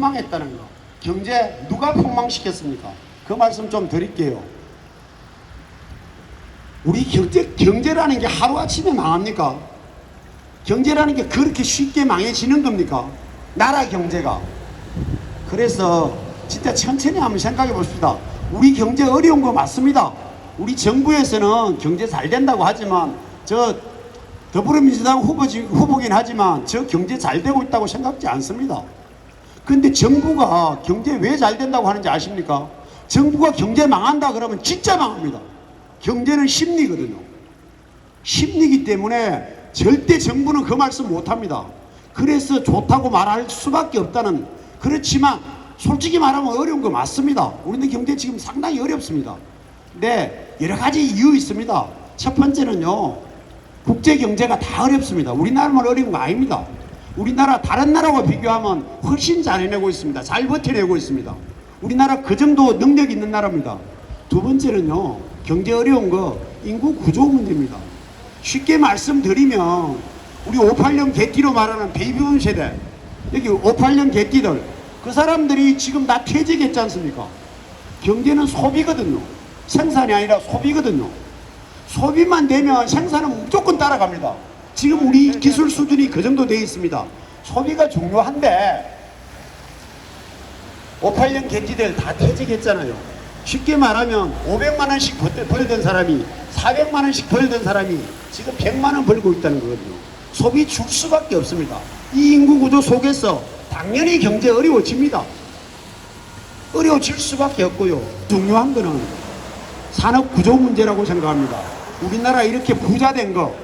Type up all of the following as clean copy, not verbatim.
폭망했다는 거. 경제 누가 폭망시켰습니까? 그 말씀 좀 드릴게요. 우리 경제라는 게 하루아침에 망합니까? 경제라는 게 그렇게 쉽게 망해지는 겁니까? 나라 경제가. 그래서 진짜 천천히 한번 생각해 봅시다. 우리 경제 어려운 거 맞습니다. 우리 정부에서는 경제 잘 된다고 하지만, 저 더불어민주당 후보긴 하지만 저 경제 잘 되고 있다고 생각지 않습니다. 근데 정부가 경제 왜 잘 된다고 하는지 아십니까? 정부가 경제 망한다 그러면 진짜 망합니다. 경제는 심리거든요. 심리이기 때문에 절대 정부는 그 말씀 못합니다. 그래서 좋다고 말할 수밖에 없다는. 그렇지만 솔직히 말하면 어려운 거 맞습니다. 우리는 경제 지금 상당히 어렵습니다. 근데 여러 가지 이유 있습니다. 첫 번째는요, 국제 경제가 다 어렵습니다. 우리나라만 어려운 거 아닙니다. 우리나라 다른 나라와 비교하면 훨씬 잘 해내고 있습니다. 잘 버텨내고 있습니다. 우리나라 그 정도 능력 있는 나라입니다. 두 번째는요, 경제 어려운 거 인구 구조 문제입니다. 쉽게 말씀드리면 우리 58년 개띠로 말하는 베이비붐 세대, 여기 58년 개띠들, 그 사람들이 지금 다 퇴직했지 않습니까? 경제는 소비거든요. 생산이 아니라 소비거든요. 소비만 되면 생산은 무조건 따라갑니다. 지금 우리 기술 수준이 그 정도 되어 있습니다. 소비가 중요한데 58년 개띠들 다 퇴직했잖아요. 쉽게 말하면 500만 원씩 벌던 사람이 400만 원씩 벌던 사람이 지금 100만 원 벌고 있다는 거거든요. 소비 줄 수밖에 없습니다. 이 인구 구조 속에서 당연히 경제 어려워집니다. 어려워질 수밖에 없고요. 중요한 거는 산업 구조 문제라고 생각합니다. 우리나라 이렇게 부자된 거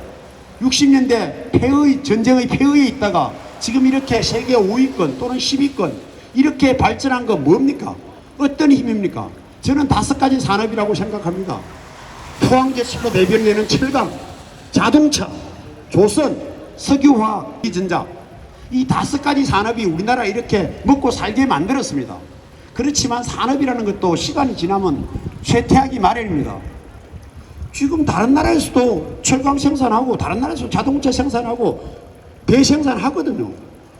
60년대 전쟁의 폐허에 있다가 지금 이렇게 세계 5위권 또는 10위권 이렇게 발전한 거 뭡니까? 어떤 힘입니까? 저는 5가지 산업이라고 생각합니다. 포항제철로 배변되는 철강, 자동차, 조선, 석유화학, 전자, 이 5가지 산업이 우리나라 이렇게 먹고 살게 만들었습니다. 그렇지만 산업이라는 것도 시간이 지나면 쇠퇴하기 마련입니다. 지금 다른 나라에서도 철강 생산하고 다른 나라에서 자동차 생산하고 배 생산하거든요.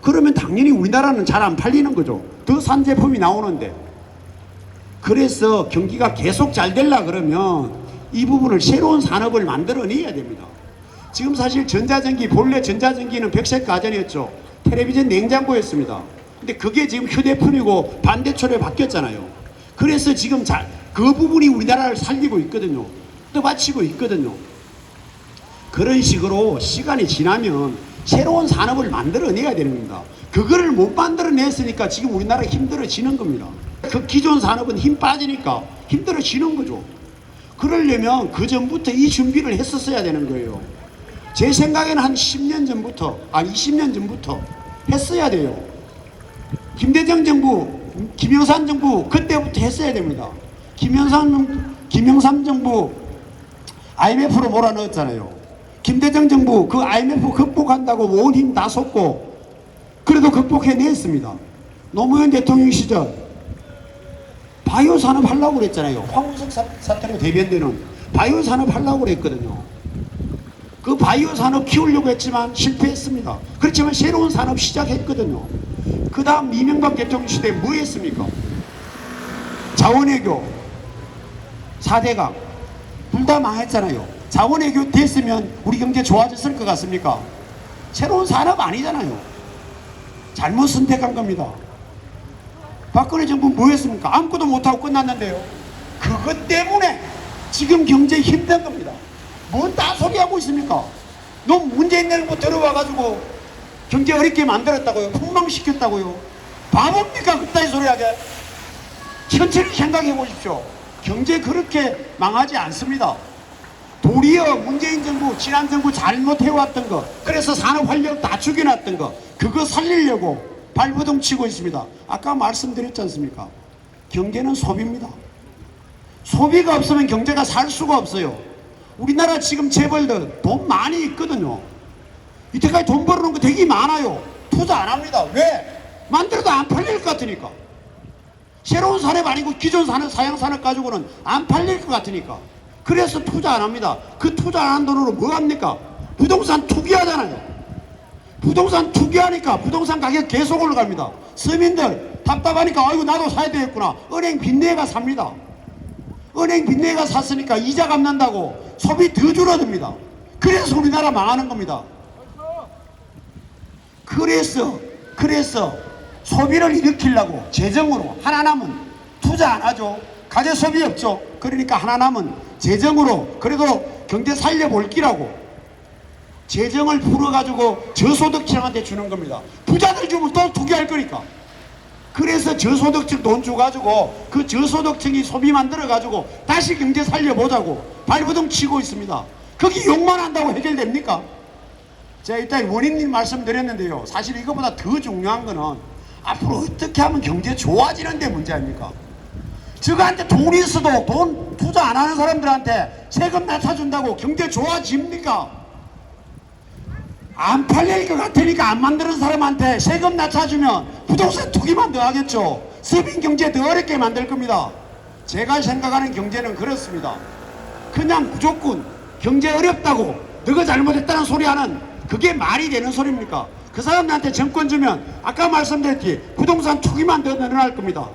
그러면 당연히 우리나라는 잘 안 팔리는 거죠. 더 싼 제품이 나오는데. 그래서 경기가 계속 잘 되려 그러면 이 부분을 새로운 산업을 만들어내야 됩니다. 지금 사실 전자전기, 본래 전자전기는 백색 가전이었죠. 텔레비전 냉장고였습니다. 근데 그게 지금 휴대폰이고 반대초로 바뀌었잖아요. 그래서 지금 그 부분이 우리나라를 살리고 있거든요. 떠받치고 있거든요. 그런 식으로 시간이 지나면 새로운 산업을 만들어내야 되는 겁니다. 그거를 못 만들어냈으니까 지금 우리나라 힘들어지는 겁니다. 그 기존 산업은 힘 빠지니까 힘들어지는 거죠. 그러려면 그 전부터 이 준비를 했었어야 되는 거예요. 제 생각에는 한 10년 전부터, 아니 20년 전부터 했어야 돼요. 김대중 정부, 김영삼 정부 그때부터 했어야 됩니다. 김영삼 정부 IMF로 몰아넣었잖아요. 김대중 정부 그 IMF 극복한다고 온 힘 다 쏟고 그래도 극복해냈습니다. 노무현 대통령 시절 바이오 산업 하려고 그랬잖아요. 황우석 사태로 대변되는 바이오 산업 하려고 그랬거든요. 그 바이오 산업 키우려고 했지만 실패했습니다. 그렇지만 새로운 산업 시작했거든요. 그 다음 이명박 대통령 시대에 뭐 했습니까? 자원외교, 4대강 둘 다 망했잖아요. 자원외교 됐으면 우리 경제 좋아졌을 것 같습니까? 새로운 산업 아니잖아요. 잘못 선택한 겁니다. 박근혜 정부 뭐 했습니까? 아무것도 못하고 끝났는데요. 그것 때문에 지금 경제 힘든 겁니다. 뭔 딴소리하고 있습니까? 너무 문재인 정부 들어와가지고 경제 어렵게 만들었다고요? 폭망시켰다고요? 바보입니까? 그따위 소리하게. 천천히 생각해 보십시오. 경제 그렇게 망하지 않습니다. 도리어 문재인 정부, 지난 정부 잘못해왔던 거, 그래서 산업 활력 다 죽여놨던 거, 그거 살리려고 발버둥 치고 있습니다. 아까 말씀드렸지 않습니까? 경제는 소비입니다. 소비가 없으면 경제가 살 수가 없어요. 우리나라 지금 재벌들 돈 많이 있거든요. 이때까지 돈 벌어놓은 거 되게 많아요. 투자 안 합니다. 왜? 만들어도 안 팔릴 것 같으니까. 새로운 산업 아니고 기존 산업, 사양산업 가지고는 안 팔릴 것 같으니까. 그래서 투자 안 합니다. 그 투자 안 한 돈으로 뭐 합니까? 부동산 투기하잖아요. 부동산 투기하니까 부동산 가격 계속 올라갑니다. 서민들 답답하니까 아이고 나도 사야 되겠구나. 은행 빚내가 삽니다. 은행 빚내가 샀으니까 이자 갚는다고 소비 더 줄어듭니다. 그래서 우리나라 망하는 겁니다. 그래서 소비를 일으키려고 재정으로 하나 남은 투자 안 하죠. 가계 소비 없죠. 그러니까 하나 남은 재정으로 그래도 경제 살려볼 기라고 재정을 풀어가지고 저소득층한테 주는 겁니다. 부자들 주면 또 투기할 거니까. 그래서 저소득층 돈 줘가지고 그 저소득층이 소비 만들어가지고 다시 경제 살려보자고 발버둥 치고 있습니다. 거기 욕만 한다고 해결됩니까? 제가 일단 원인님 말씀드렸는데요. 사실 이거보다 더 중요한 거는 앞으로 어떻게 하면 경제 좋아지는 데 문제 아닙니까? 저거한테 돈이 있어도 돈 투자 안 하는 사람들한테 세금 낮춰준다고 경제 좋아집니까? 안 팔릴 것 같으니까 안 만드는 사람한테 세금 낮춰주면 부동산 투기만 더 하겠죠. 서민 경제 더 어렵게 만들 겁니다. 제가 생각하는 경제는 그렇습니다. 그냥 무조건 경제 어렵다고 너가 잘못했다는 소리 하는 그게 말이 되는 소리입니까? 그 사람들한테 정권 주면 아까 말씀드렸지 부동산 투기만 더 늘어날 겁니다.